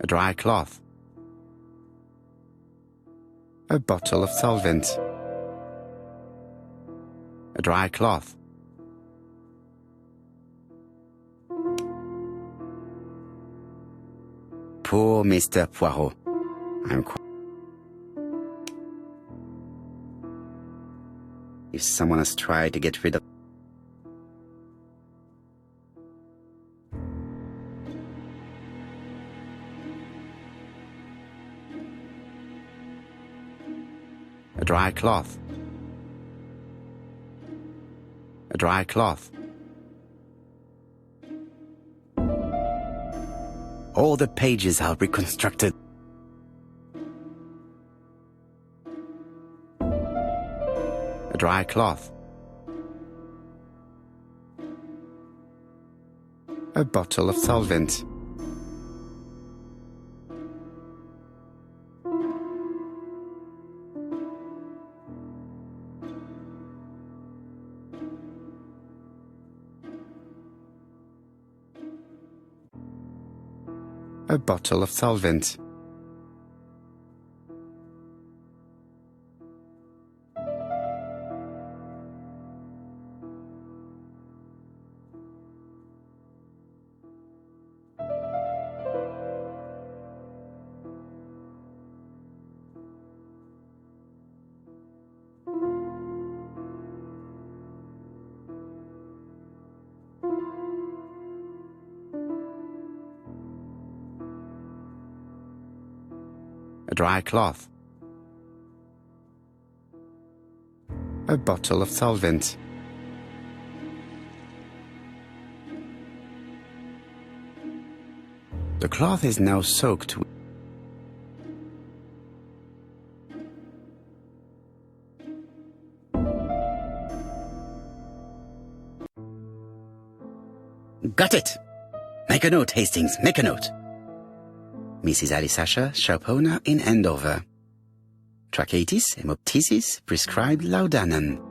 A dry cloth. A bottle of solvent. A dry cloth. Poor Mr. Poirot. If someone has tried to get rid of a dry cloth. A dry cloth. All the pages are reconstructed. A dry cloth. A bottle of solvent. A bottle of solvent. A dry cloth. A bottle of solvent. The cloth is now soaked with Got it! Make a note, Hastings, make a note. Mrs. Alice Asher, shop owner in Andover. Tracheitis, hemoptysis, prescribed laudanum.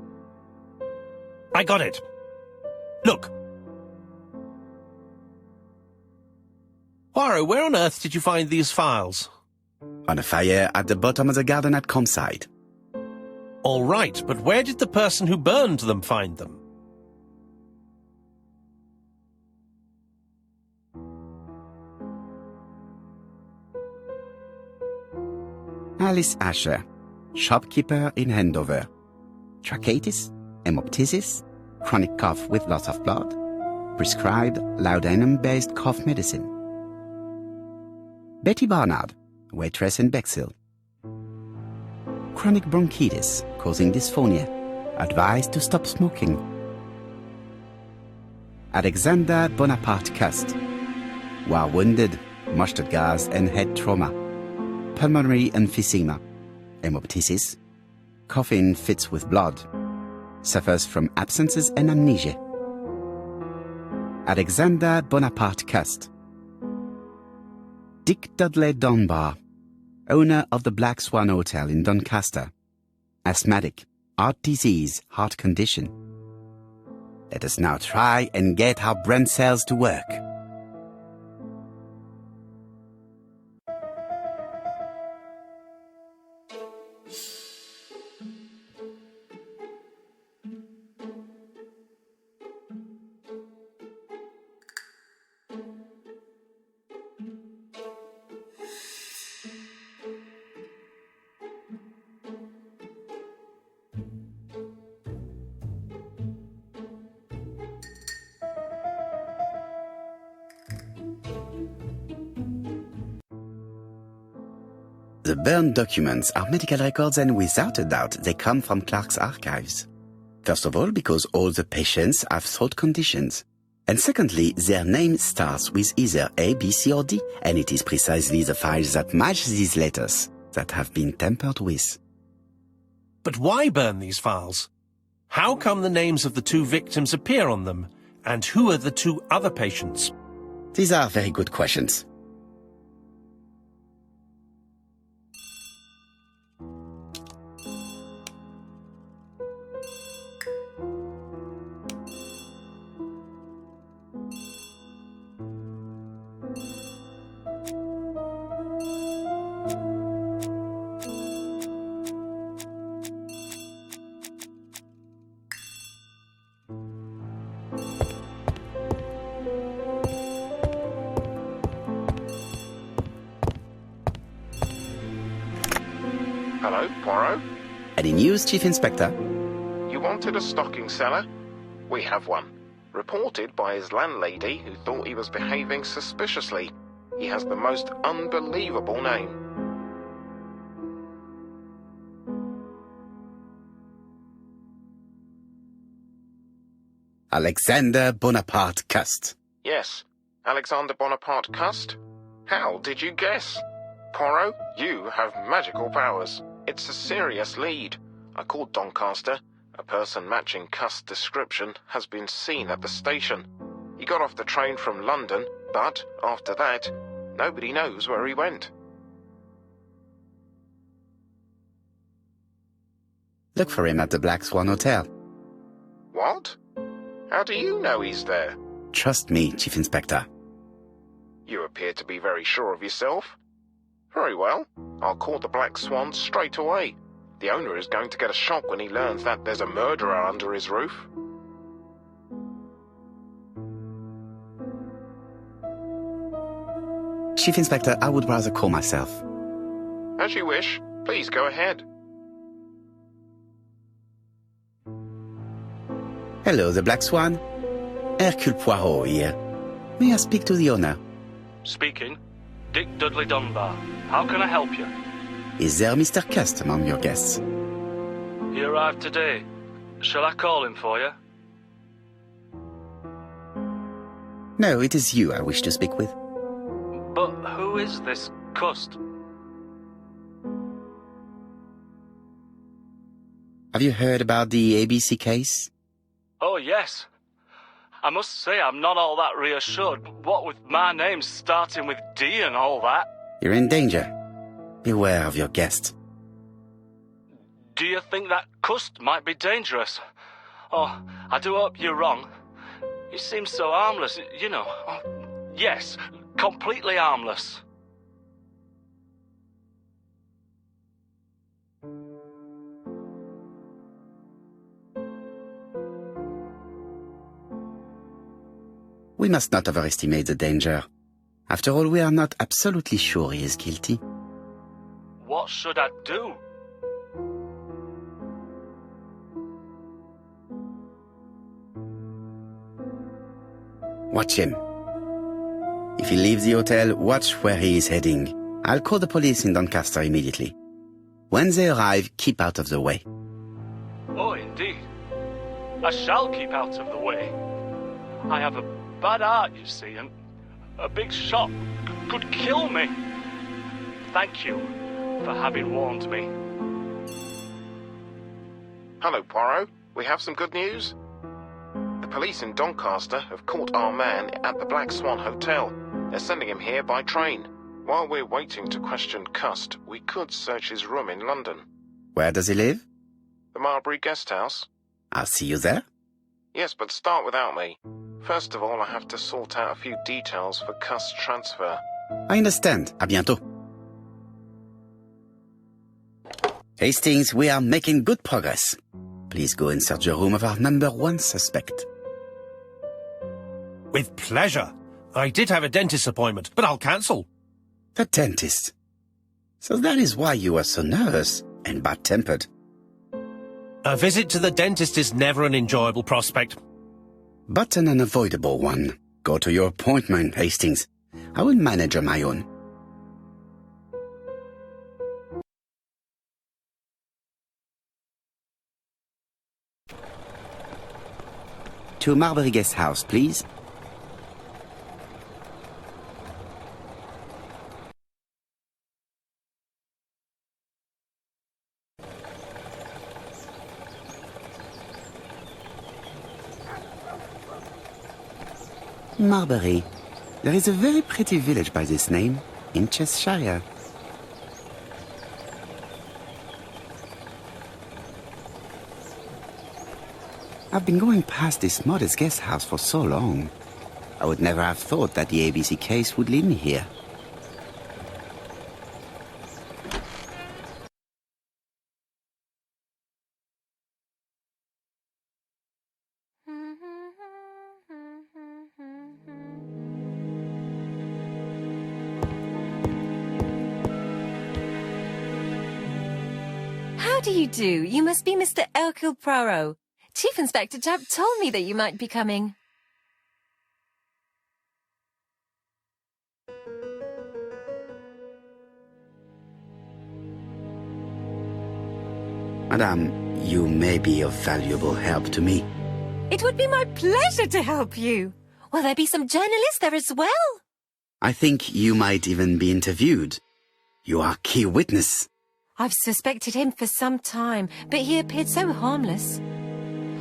I got it. Look. Poirot, where on earth did you find these files? On a fire at the bottom of the garden at campsite. All right, but where did the person who burned them find them? Alice Asher, shopkeeper in Andover. Tracheitis, hemoptysis, chronic cough with loss of blood, prescribed laudanum-based cough medicine. Betty Barnard, waitress in Bexhill. Chronic bronchitis causing dysphonia, advised to stop smoking. Alexander Bonaparte Cust, war wounded, mustard gas and head trauma. Pulmonary emphysema, hemoptysis, coughing fits with blood, suffers from absences and amnesia. Alexander Bonaparte Cust. Dick Dudley Dunbar, owner of the Black Swan Hotel in Doncaster. Asthmatic, heart disease, heart condition. Let us now try and get our brain cells to work. The burned documents are medical records, and without a doubt they come from Clark's archives. First of all, because all the patients have throat conditions. And secondly, their name starts with either A, B, C or D, and it is precisely the files that match these letters that have been tampered with. But why burn these files? How come the names of the two victims appear on them? And who are the two other patients? These are very good questions. Hello, Poirot? Any news, Chief Inspector? You wanted a stocking seller? We have one. Reported by his landlady who thought he was behaving suspiciously. He has the most unbelievable name. Alexander Bonaparte Cust. Yes, Alexander Bonaparte Cust? How did you guess? Poirot, you have magical powers. It's a serious lead. I called Doncaster. A person matching Cust's description has been seen at the station. He got off the train from London, but after that, nobody knows where he went. Look for him at the Black Swan Hotel. What? How do you know he's there? Trust me, Chief Inspector. You appear to be very sure of yourself. Very well, I'll call the Black Swan straight away. The owner is going to get a shock when he learns that there's a murderer under his roof. Chief Inspector, I would rather call myself. As you wish. Please go ahead. Hello, the Black Swan. Hercule Poirot here. May I speak to the owner? Speaking. Dick Dudley Dunbar. How can I help you? Is there Mr. Cust among your guests? He arrived today. Shall I call him for you? No, it is you I wish to speak with. But who is this Cust? Have you heard about the ABC case? Oh, yes. I must say I'm not all that reassured. What with my name starting with D and all that. You're in danger. Beware of your guest. Do you think that Cust might be dangerous? Oh, I do hope you're wrong. He seems so harmless, you know. Oh, yes, completely harmless. We must not overestimate the danger. After all, we are not absolutely sure he is guilty. What should I do? Watch him. If he leaves the hotel, watch where he is heading. I'll call the police in Doncaster immediately. When they arrive, keep out of the way. Oh, indeed. I shall keep out of the way. I have a bad heart, you see, and a big shot could kill me. Thank you for having warned me. Hello, Poirot. We have some good news. The police in Doncaster have caught our man at the Black Swan Hotel. They're sending him here by train. While we're waiting to question Cust, we could search his room in London. Where does he live? The Marbury Guest House. I'll see you there. Yes, but start without me. First of all, I have to sort out a few details for Cust's transfer. I understand. À bientôt. Hastings, we are making good progress. Please go and search the room of our number one suspect. With pleasure. I did have a dentist appointment, but I'll cancel. The dentist. So that is why you were so nervous and bad-tempered. A visit to the dentist is never an enjoyable prospect. But an unavoidable one. Go to your appointment, Hastings. I will manage on my own. To Marbury Guest House, please. Marbury. There is a very pretty village by this name, in Cheshire. I've been going past this modest guest house for so long. I would never have thought that the ABC case would lead me here. How do you do? You must be Mr. Hercule Poirot. Chief Inspector Japp told me that you might be coming. Madame, you may be of valuable help to me. It would be my pleasure to help you. Will there be some journalists there as well? I think you might even be interviewed. You are key witness. I've suspected him for some time, but he appeared so harmless.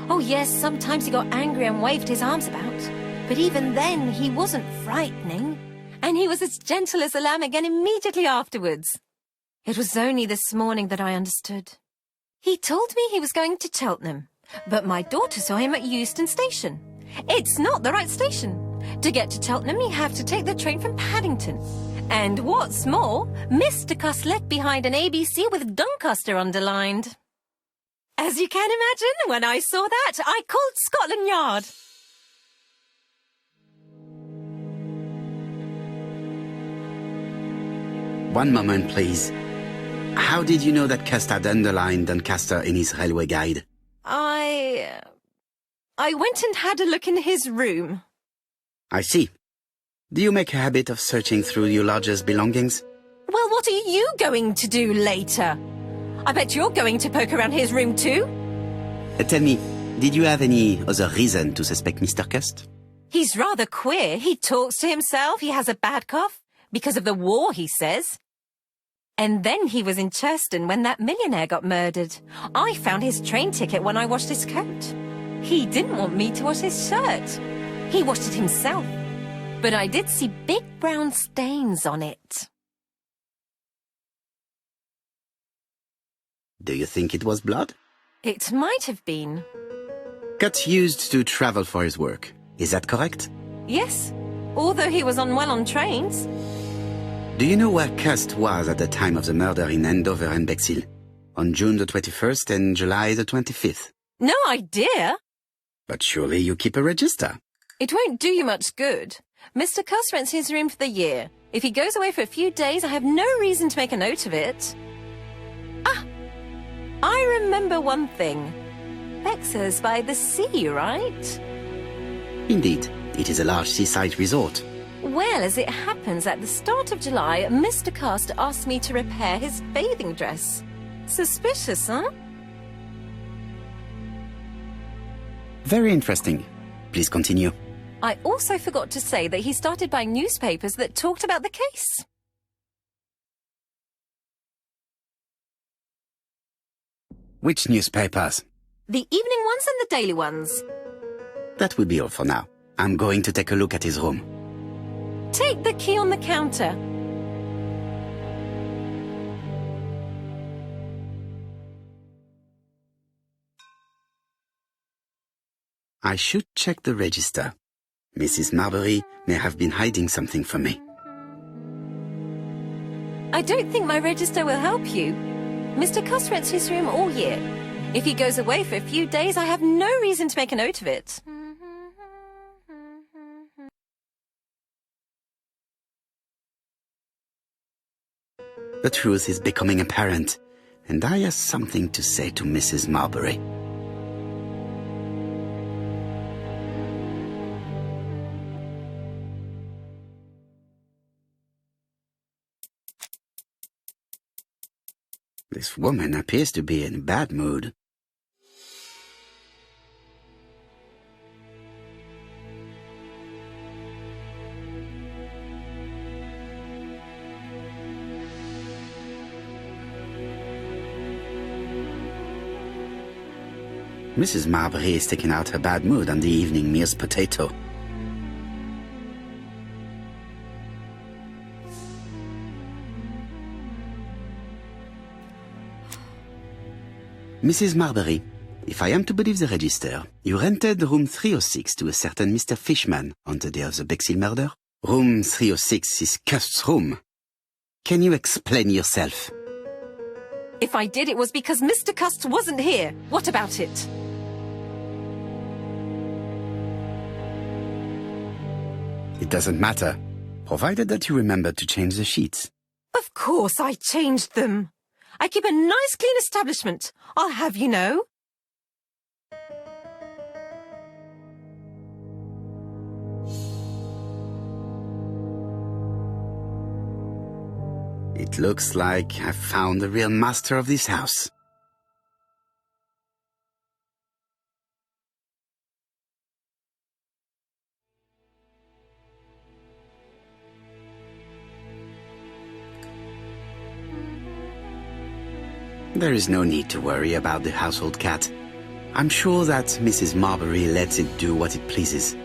Oh yes, sometimes he got angry and waved his arms about. But even then, he wasn't frightening. And he was as gentle as a lamb again immediately afterwards. It was only this morning that I understood. He told me he was going to Cheltenham, but my daughter saw him at Euston Station. It's not the right station. To get to Cheltenham, you have to take the train from Paddington. And what's more, Mr. Cuss left behind an ABC with Doncaster underlined. As you can imagine, when I saw that, I called Scotland Yard. One moment, please. How did you know that Cuss had underlined Doncaster in his railway guide? I went and had a look in his room. I see. Do you make a habit of searching through your lodger's belongings? Well, what are you going to do later? I bet you're going to poke around his room too. Tell me, did you have any other reason to suspect Mr. Cuss? He's rather queer. He talks to himself. He has a bad cough. Because of the war, he says. And then he was in Churston when that millionaire got murdered. I found his train ticket when I washed his coat. He didn't want me to wash his shirt. He washed it himself. But I did see big brown stains on it. Do you think it was blood? It might have been. Cuss used to travel for his work. Is that correct? Yes, although he was well on trains. Do you know where Cuss was at the time of the murder in Andover and Bexhill? On June the 21st and July the 25th? No idea. But surely you keep a register. It won't do you much good. Mr. Cuss rents his room for the year. If he goes away for a few days, I have no reason to make a note of it. Ah, I remember one thing. Bexhill by the sea, right? Indeed, it is a large seaside resort. Well, as it happens, at the start of July, Mr. Cuss asked me to repair his bathing dress. Suspicious, huh? Very interesting. Please continue. I also forgot to say that he started buying newspapers that talked about the case. Which newspapers? The evening ones and the daily ones. That will be all for now. I'm going to take a look at his room. Take the key on the counter. I should check the register. Mrs. Marbury may have been hiding something from me. I don't think my register will help you. Mr. Cuss rents his room all year. If he goes away for a few days, I have no reason to make a note of it. The truth is becoming apparent, and I have something to say to Mrs. Marbury. This woman appears to be in a bad mood. Mrs. Marbury is taking out her bad mood on the evening meal's potato. Mrs. Marbury, if I am to believe the register, you rented room 306 to a certain Mr. Fishman on the day of the Bexhill murder. Room 306 is Cuss's room. Can you explain yourself? If I did, it was because Mr. Cuss wasn't here. What about it? It doesn't matter, provided that you remember to change the sheets. Of course I changed them. I keep a nice clean establishment, I'll have you know. It looks like I've found the real master of this house. There is no need to worry about the household cat. I'm sure that Mrs. Marbury lets it do what it pleases.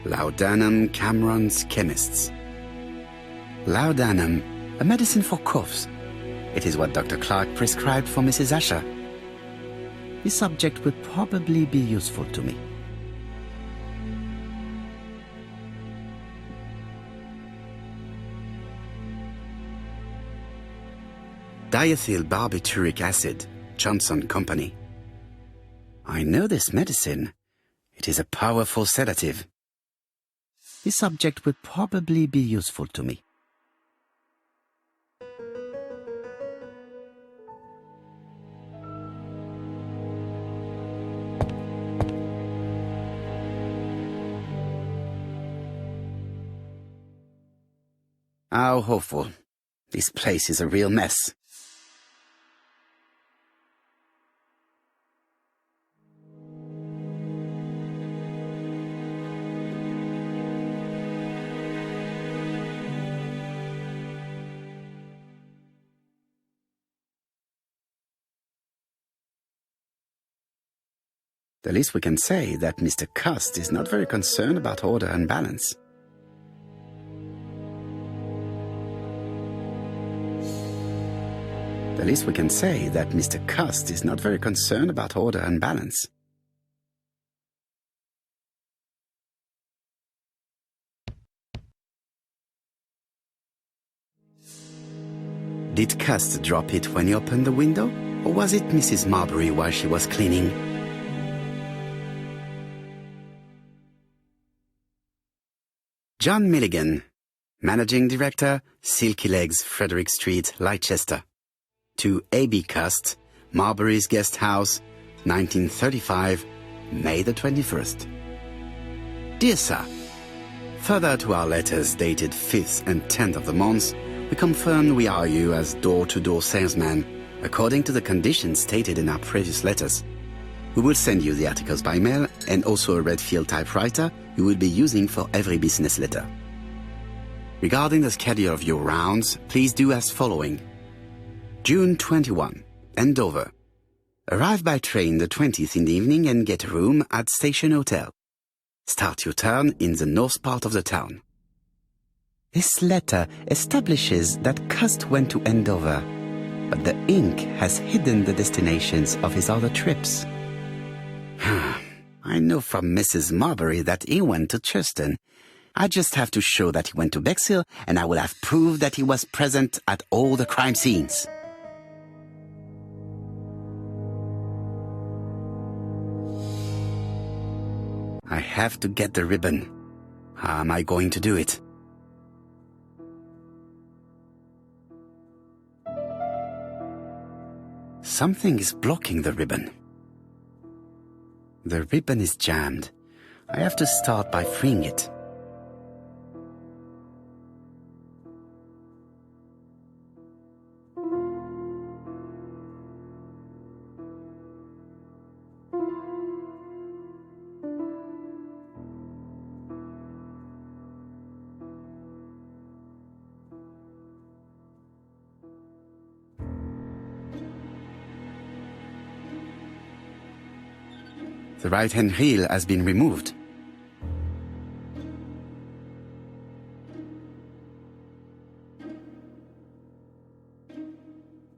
Laudanum Cameron's Chemists. Laudanum, a medicine for coughs. It is what Dr. Clark prescribed for Mrs. Asher. This subject would probably be useful to me. Diethyl barbituric acid, Johnson Company. I know this medicine. It is a powerful sedative. This subject would probably be useful to me. How awful. This place is a real mess. The least we can say that Mr. Cust is not very concerned about order and balance. The least we can say that Mr. Cust is not very concerned about order and balance. Did Cust drop it when he opened the window? Or was it Mrs. Marbury while she was cleaning? John Milligan, Managing Director, Silky Legs, Frederick Street, Leicester. To A.B. Cust, Marbury's Guest House, 1935, May the 21st. Dear Sir, further to our letters dated 5th and 10th of the month, we confirm we are you as door-to-door salesman, according to the conditions stated in our previous letters. We will send you the articles by mail and also a Redfield typewriter you will be using for every business letter. Regarding the schedule of your rounds, please do as following. June 21, Andover. Arrive by train the 20th in the evening and get a room at Station Hotel. Start your turn in the north part of the town. This letter establishes that Cust went to Andover, but the ink has hidden the destinations of his other trips. I know from Mrs. Marbury that he went to Churston. I just have to show that he went to Bexhill, and I will have proved that he was present at all the crime scenes. I have to get the ribbon. How am I going to do it? Something is blocking the ribbon. The ribbon is jammed. I have to start by freeing it. The right-hand reel has been removed.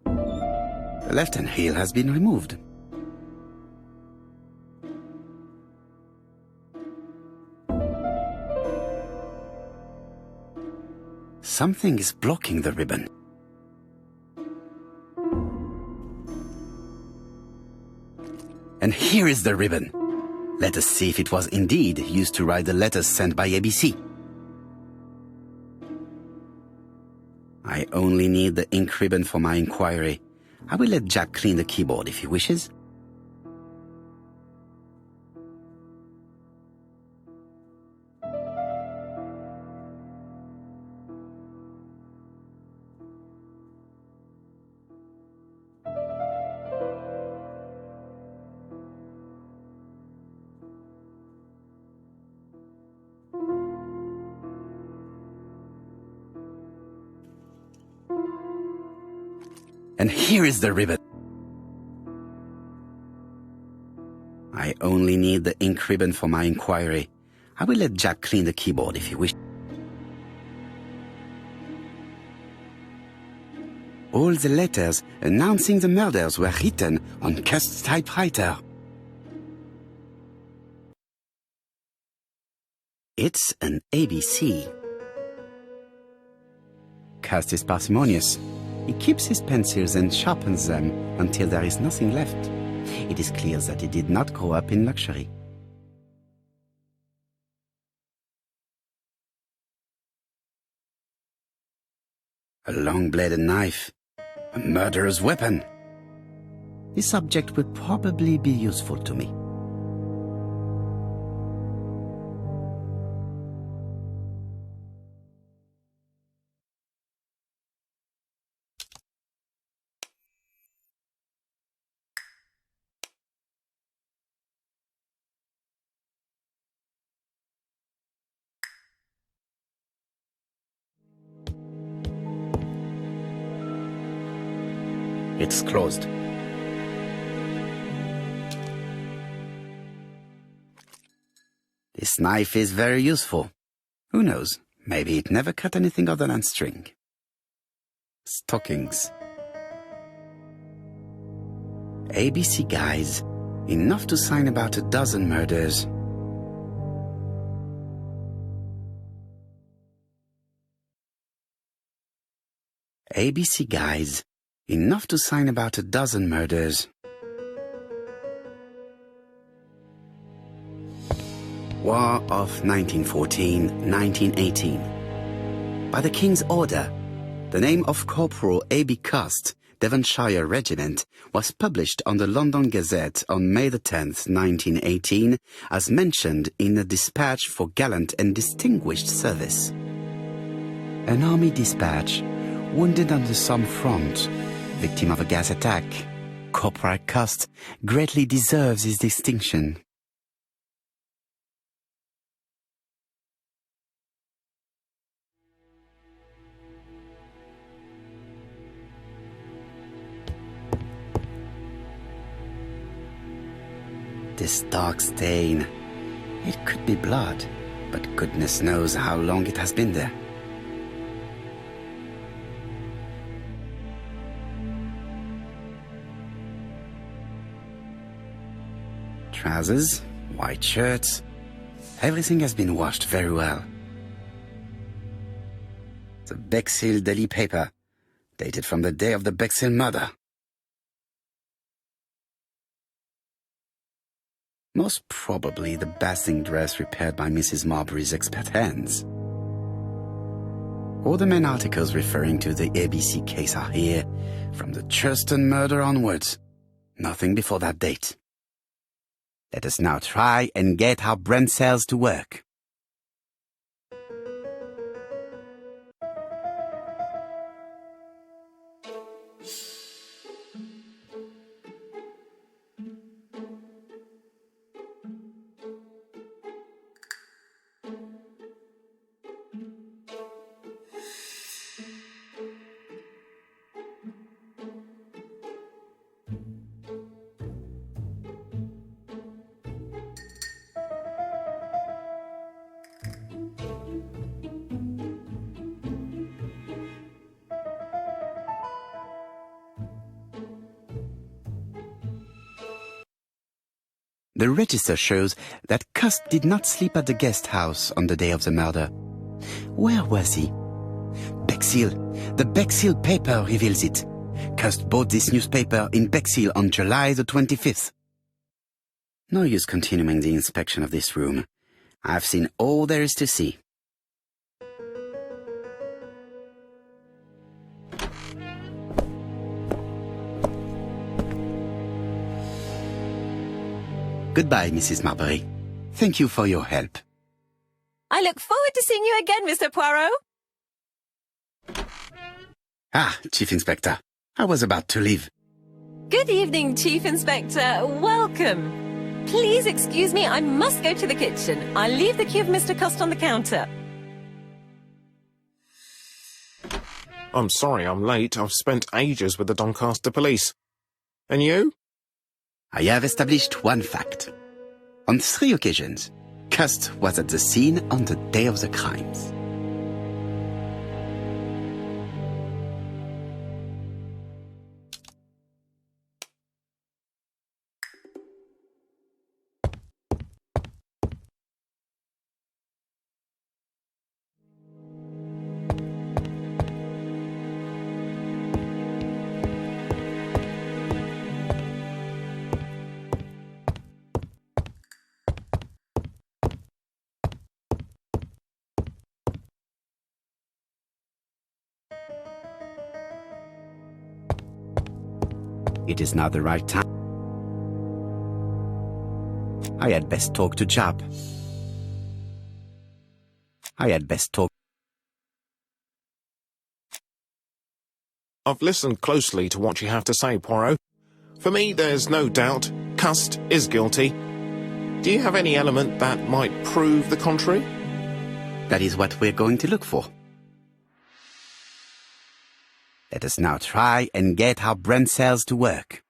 The left-hand reel has been removed. Something is blocking the ribbon. And here is the ribbon. Let us see if it was indeed used to write the letters sent by ABC. I only need the ink ribbon for my inquiry. I will let Jack clean the keyboard if he wishes. And here is the ribbon. I only need the ink ribbon for my inquiry. I will let Jack clean the keyboard if he wishes. All the letters announcing the murders were written on Cust's typewriter. It's an ABC. Cust is parsimonious. He keeps his pencils and sharpens them until there is nothing left. It is clear that he did not grow up in luxury. A long-bladed knife. A murderer's weapon. This object will probably be useful to me. It's closed. This knife is very useful. Who knows, maybe it never cut anything other than string. Stockings. ABC guys, enough to sign about a dozen murders. ABC guys, enough to sign about a dozen murders. War of 1914-1918. By the King's order, the name of Corporal A.B. Cust, Devonshire Regiment, was published on the London Gazette on May the 10th, 1918, as mentioned in a dispatch for gallant and distinguished service. An army dispatch, wounded on the Somme front, victim of a gas attack, Corporal Cust greatly deserves his distinction. This dark stain, it could be blood, but goodness knows how long it has been there. Trousers, white shirts, everything has been washed very well. The Bexhill Daily paper, dated from the day of the Bexhill murder. Most probably the bathing dress repaired by Mrs. Marbury's expert hands. All the main articles referring to the ABC case are here, from the Churston murder onwards. Nothing before that date. Let us now try and get our brain cells to work. The register shows that Cust did not sleep at the guest house on the day of the murder. Where was he? Bexhill. The Bexhill paper reveals it. Cust bought this newspaper in Bexhill on July the 25th. No use continuing the inspection of this room. I've seen all there is to see. Goodbye, Mrs. Marbury. Thank you for your help. I look forward to seeing you again, Mr. Poirot. Ah, Chief Inspector. I was about to leave. Good evening, Chief Inspector. Welcome. Please excuse me, I must go to the kitchen. I'll leave the key of Mr. Cust on the counter. I'm sorry I'm late. I've spent ages with the Doncaster police. And you? I have established one fact. On 3 occasions, Cust was at the scene on the day of the crimes. It is now the right time. I had best talk to Jab. I've listened closely to what you have to say, Poirot. For me, there's no doubt Cust is guilty. Do you have any element that might prove the contrary? That is what we're going to look for. Let us now try and get our brain cells to work.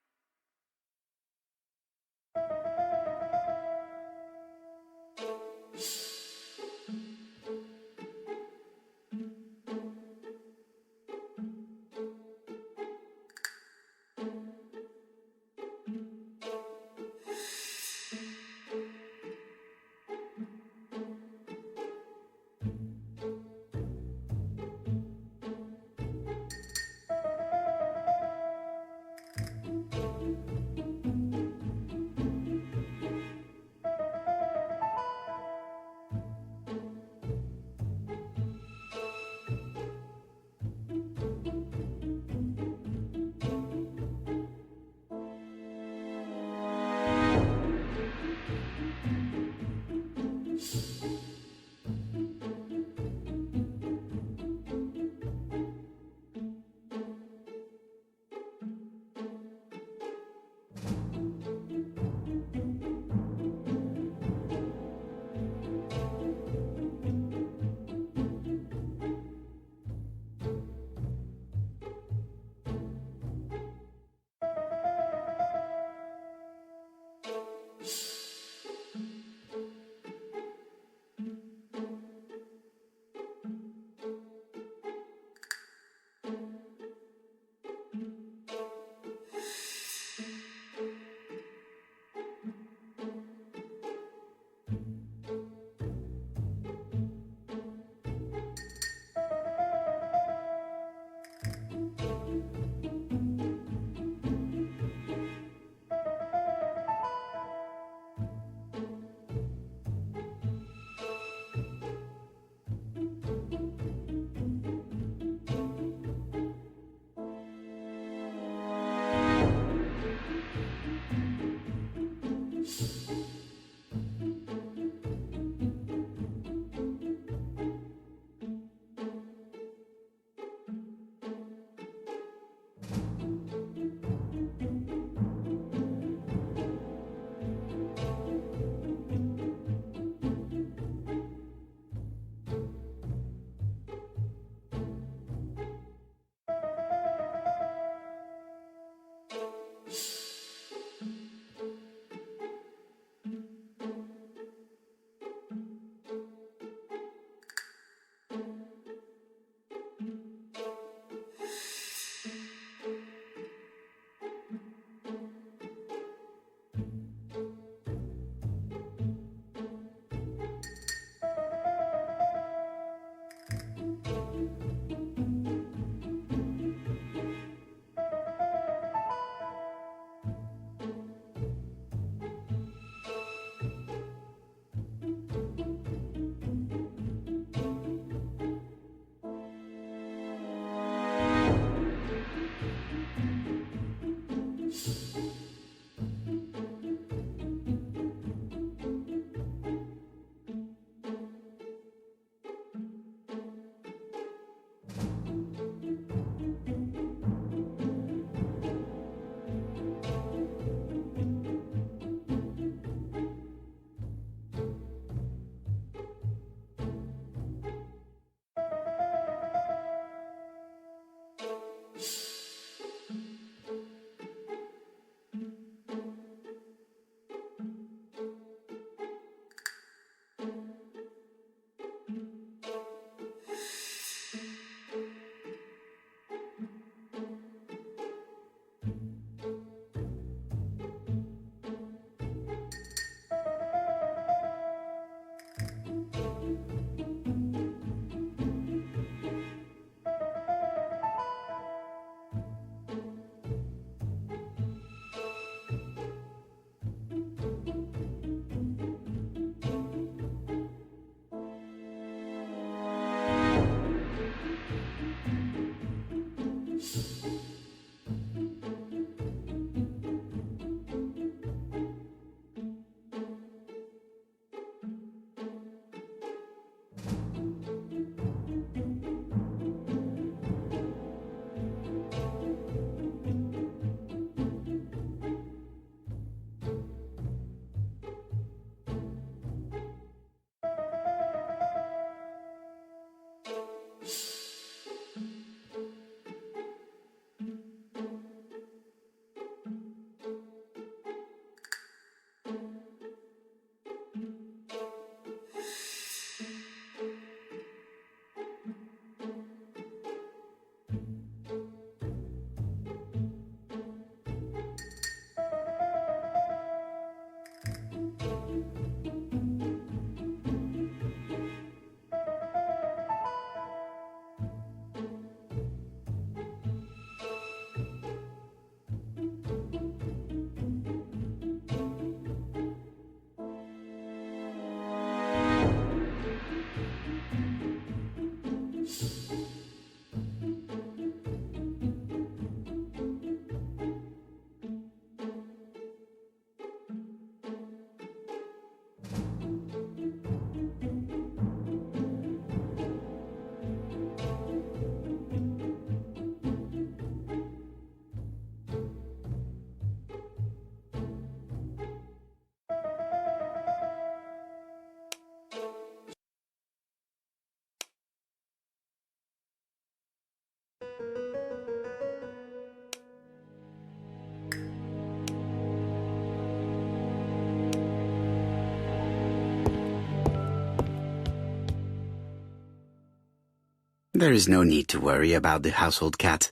There is no need to worry about the household cat.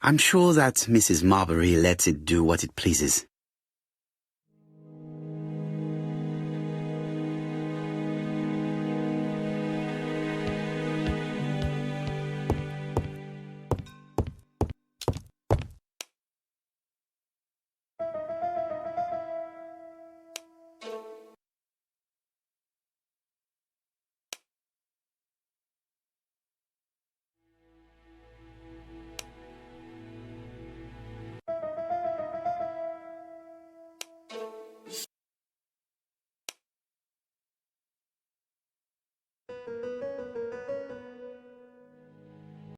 I'm sure that Mrs. Marbury lets it do what it pleases.